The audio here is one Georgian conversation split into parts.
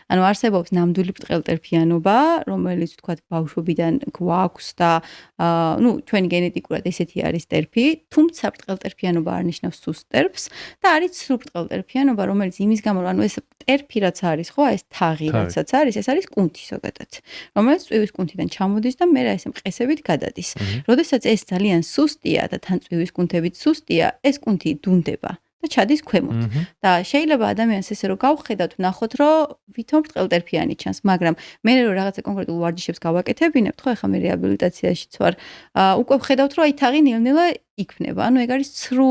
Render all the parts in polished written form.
ანუ არსებობს ნამდვილი ბრტყელტერფიანობა, რომელიც თქვათ ბავშვობიდან გვაქვს და ჩვენი გენეტიკურად ესეთი არის ტერფი, თუმცა ბრტყელტერფიანობა არ ნიშნავს სუსტ ტერფს და არის ცრუ ბრტყელტერფიანობა, რომელიც იმის გამო, ანუ ეს ტერფი რაც არის, ხო, ეს თაღი რაცაც არის, ეს არის კუნთი ზოგადად, რომელიც წვივის კუნთიდან ჩამოდის და მე ესე მყესებით გადადის. როდესაც ეს ძალიან სუსტია და თან წვივის კუნთებით სუსტია, ეს კუნთი დუნდება. და ჩადის ქვემოთ. და შეიძლება ადამიანს ესე რომ გავხედავთ, ვნახოთ, რომ ვითომ ბრტყელტერფიანი ჩანს, მაგრამ მე რომ რაღაცა კონკრეტულ ვარჯიშებს გავაკეთებინებთ, ხო, ეხლა მე რეაბილიტაციაშიც ვარ, უკვე ვხედავთ, რომ აი თაღი ნელ-ნელა იქნება. ანუ ეგ არის ცრუ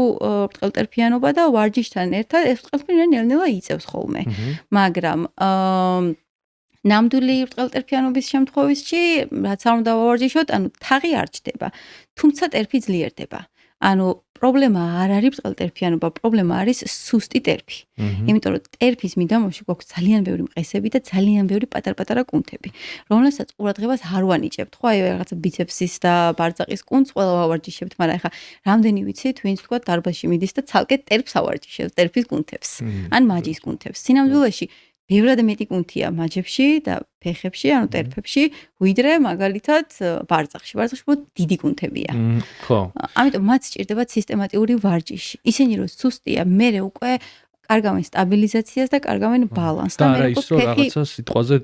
ბრტყელტერფიანობა და ვარჯიშთან ერთად ეს ბრტყელტერფიანობა ნელ-ნელა იწევს ხოლმე. მაგრამ ნამდვილი ბრტყელტერფიანობის შემთხვევაში, რაც არ უნდა ვავარჯიშოთ, ანუ თაღი არ ჩდება, თუმცა ტერფი ძლიერდება. ანუ პრობლემა არ არის ბრტყელტერფიანობა, პრობლემა არის სუსტი ტერფი. იმიტომ რომ ტერფის მიდამოში გვაქვს ძალიან ბევრი მყესები და ძალიან ბევრი პატარ-პატარა კუნთები, რომელსაც ყურადღებას არ ვანიჭებთ. ხო, აი რაღაცა ბიცეპსის და ბარძაყის კუნთს ყველა ვავარჯიშებთ, მაგრამ ეხლა რამდენი ვიცით, ვინც თქვა დარბაზში მიდის და ცალკე ტერფს ავარჯიშებს, ტერფის კუნთებს, ან მაჯის კუნთებს. სინამდვილეში ბევრად მეტი კუნთია მაჯებში და ფეხებში, ანუ ტერფებში, ვიდრე მაგალითად ბარძახში. ბარძახში უფრო დიდი კუნთებია. ხო. ამიტომ მათ სჭირდებათ სისტემატიური ვარჯიში. ისინი რომ სუსტია, მერე უკვე კარგავენ სტაბილიზაციას და კარგავენ ბალანსს და არა ის რომ რაღაცა სიტყვაზე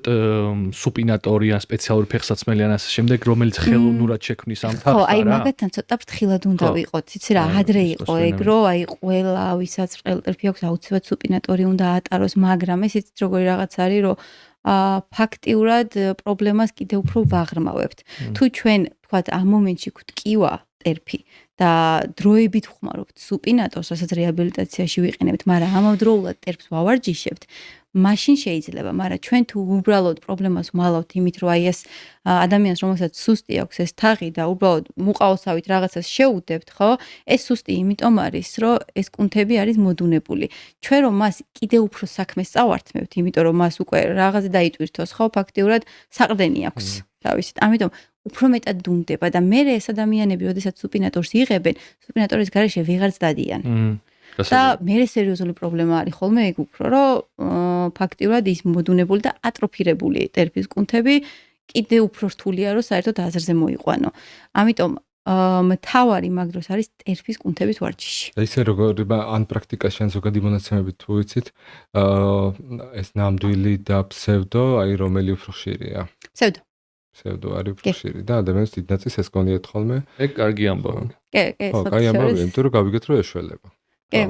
სუპინატორია, სპეციალური ფეხსაცმელი ან ასე შემდეგ, რომელიც ხელოვნურად შექმნის ამ თავს. ხო, აი მაგათთან ცოტა ფრთხილად უნდა ვიყოთ. იცი რა, ადრე იყო ეგ, რომ აი ყველა ვისაც ბრტყელტერფი აქვს, აუცილებლად სუპინატორი უნდა ატაროს, მაგრამ ეს იცით როგორი რაღაც არის, რომ ფაქტიურად პრობლემას კიდევ უფრო ვაღრმავებთ. თუ ჩვენ თქვათ ამ მომენტში გვტკივა ტერფი და დროებით ვხმარობთ სუპინატორს, რასაც რეაბილიტაციაში ვიყენებთ, მაგრამ ამავდროულად ტერფს ვავარჯიშებთ, მაშინ შეიძლება, მაგრამ ჩვენ თუ უბრალოდ პრობლემას ვმალავთ იმით, რომ აი ეს ადამიანს, რომელსაც სუსტი აქვს ეს თაღი და უბრალოდ მუყაოსავით რაღაცას შეუდებთ, ხო? ეს სუსტი იმიტომ არის, რომ ეს კუნთები არის მოდუნებული. ჩვენ რომ მას კიდევ უფრო საქმეს წავართმევთ, იმიტომ რომ მას უკვე რაღაცა დაიტვირთოს, ხო? ფაქტიურად საყრდენი აქვს. თავისით. ამიტომ უფრო მეტად დუნდება და მე ეს ადამიანები, როდესაც სუპინატორს იღებენ, სუპინატორის გარეშე ვეღარც დადიან. და მე სერიოზული პრობლემა არის ხოლმე ეგ უფრო, რომ ფაქტიურად ის მოდუნებული და ატროფირებული ტერფის კუნთები კიდე უფრო რთულია, რომ საერთოდ აზრზე მოიყვანო. ამიტომ მთავარი მაგ დროს არის ტერფის კუნთების ვარჯიში. და ისე როგორ ან პრაქტიკაში ან ზოგადი მონაცემებით თუ ვიცით, ეს ნამდვილი და ფსევდო, აი რომელი უფრო ხშირია? ფსევდო არის უფრო ხშირი და ადამიანს დიდ ნაწილს ეს გონიათ ხოლმე. ეგ კარგი ამბავი. კი, ხო, კაი ამბავი, იმიტომ რომ გავიგეთ რომ ეშველება. კი.